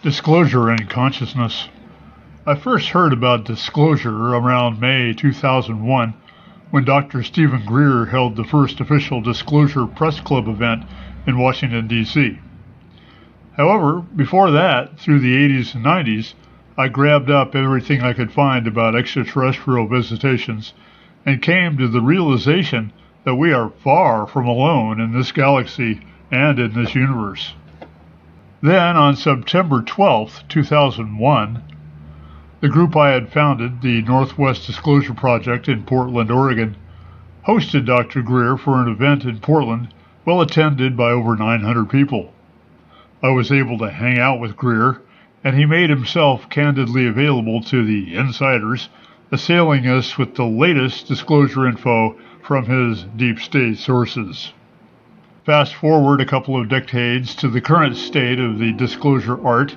Disclosure and consciousness. I first heard about disclosure around May 2001 when Dr. Stephen Greer held the first official Disclosure Press Club event in Washington, D.C. However, before that, through the 80s and 90s, I grabbed up everything I could find about extraterrestrial visitations and came to the realization that we are far from alone in this galaxy and in this universe. Then, on September 12, 2001, the group I had founded, the Northwest Disclosure Project in Portland, Oregon, hosted Dr. Greer for an event in Portland well attended by over 900 people. I was able to hang out with Greer, and he made himself candidly available to the insiders, assailing us with the latest disclosure info from his deep state sources. Fast forward a couple of decades to the current state of the disclosure art,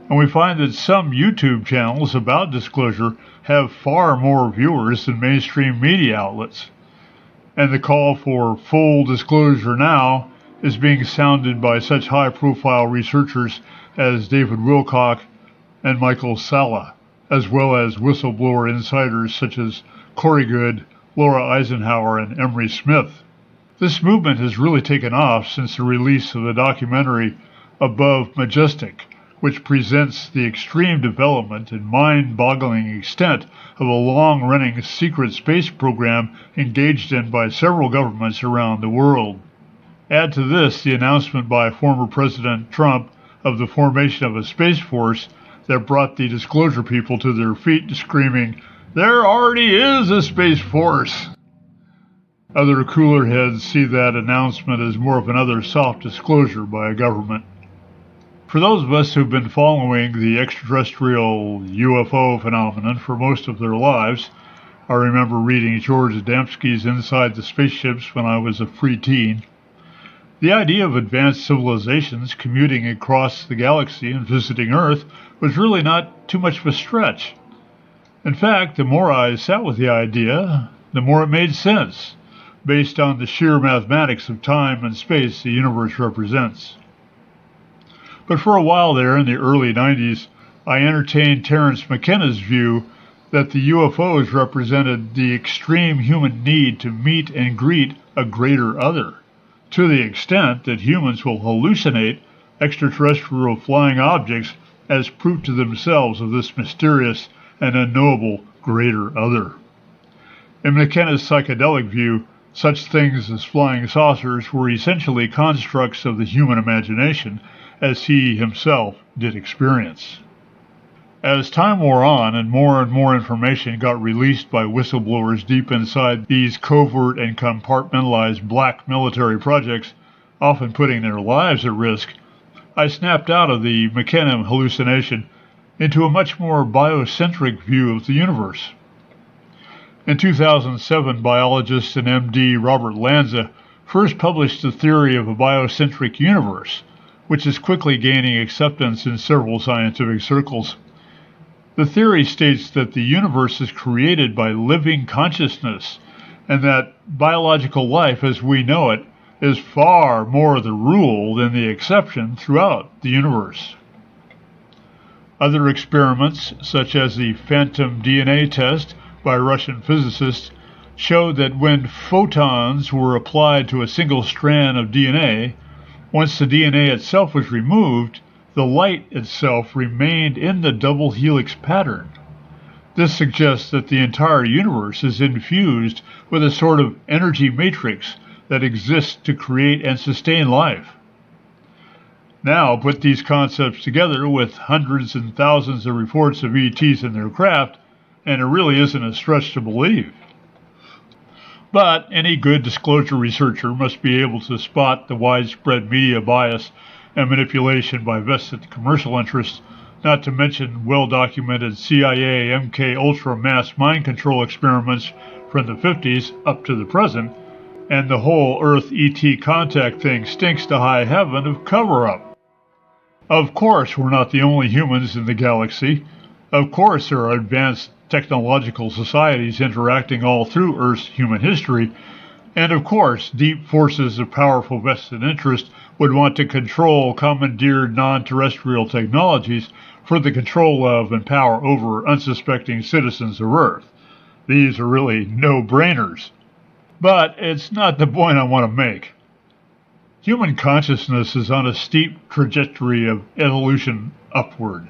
and we find that some YouTube channels about disclosure have far more viewers than mainstream media outlets. And the call for full disclosure now is being sounded by such high-profile researchers as David Wilcock and Michael Salla, as well as whistleblower insiders such as Corey Goode, Laura Eisenhower, and Emery Smith. This movement has really taken off since the release of the documentary Above Majestic, which presents the extreme development and mind-boggling extent of a long-running secret space program engaged in by several governments around the world. Add to this the announcement by former President Trump of the formation of a space force that brought the disclosure people to their feet screaming, "There already is a space force!" Other cooler heads see that announcement as more of another soft disclosure by a government. For those of us who've been following the extraterrestrial UFO phenomenon for most of their lives, I remember reading George Adamski's Inside the Spaceships when I was a free teen. The idea of advanced civilizations commuting across the galaxy and visiting Earth was really not too much of a stretch. In fact, the more I sat with the idea, the more it made sense, based on the sheer mathematics of time and space the universe represents. But for a while there in the early 90s, I entertained Terence McKenna's view that the UFOs represented the extreme human need to meet and greet a greater other, to the extent that humans will hallucinate extraterrestrial flying objects as proof to themselves of this mysterious and unknowable greater other. In McKenna's psychedelic view, such things as flying saucers were essentially constructs of the human imagination, as he himself did experience. As time wore on and more information got released by whistleblowers deep inside these covert and compartmentalized black military projects, often putting their lives at risk, I snapped out of the McKenna hallucination into a much more biocentric view of the universe. In 2007, biologist and MD Robert Lanza first published the theory of a biocentric universe, which is quickly gaining acceptance in several scientific circles. The theory states that the universe is created by living consciousness, and that biological life as we know it is far more the rule than the exception throughout the universe. Other experiments, such as the phantom DNA test by Russian physicists, showed that when photons were applied to a single strand of DNA, once the DNA itself was removed, the light itself remained in the double helix pattern. This suggests that the entire universe is infused with a sort of energy matrix that exists to create and sustain life. Now, put these concepts together with hundreds and thousands of reports of ETs and their craft, and it really isn't a stretch to believe. But any good disclosure researcher must be able to spot the widespread media bias and manipulation by vested commercial interests, not to mention well-documented CIA MK-Ultra mass mind control experiments from the 50s up to the present, and the whole Earth ET contact thing stinks to high heaven of cover-up. Of course, we're not the only humans in the galaxy. Of course, there are advanced technological societies interacting all through Earth's human history, and of course, deep forces of powerful vested interest would want to control commandeered non-terrestrial technologies for the control of and power over unsuspecting citizens of Earth. These are really no-brainers. But it's not the point I want to make. Human consciousness is on a steep trajectory of evolution upward,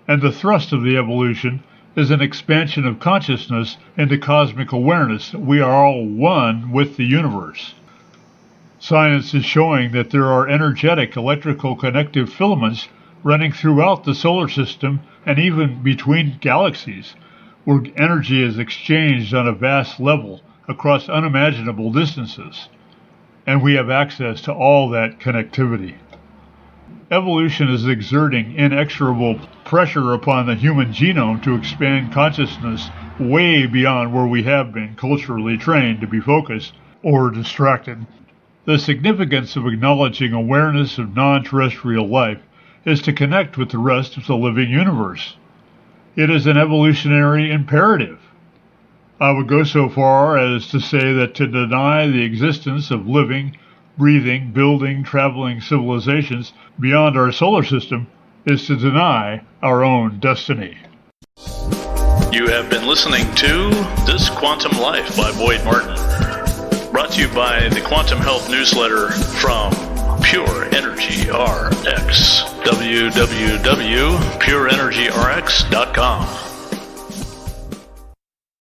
and the thrust of the evolution is an expansion of consciousness into cosmic awareness that we are all one with the universe. Science is showing that there are energetic electrical connective filaments running throughout the solar system and even between galaxies, where energy is exchanged on a vast level across unimaginable distances, and we have access to all that connectivity. Evolution is exerting inexorable pressure upon the human genome to expand consciousness way beyond where we have been culturally trained to be focused or distracted. The significance of acknowledging awareness of non-terrestrial life is to connect with the rest of the living universe. It is an evolutionary imperative. I would go so far as to say that to deny the existence of living, breathing, building, traveling civilizations beyond our solar system is to deny our own destiny. You have been listening to This Quantum Life by Boyd Martin, brought to you by the Quantum Health Newsletter from Pure Energy RX, www.pureenergyrx.com.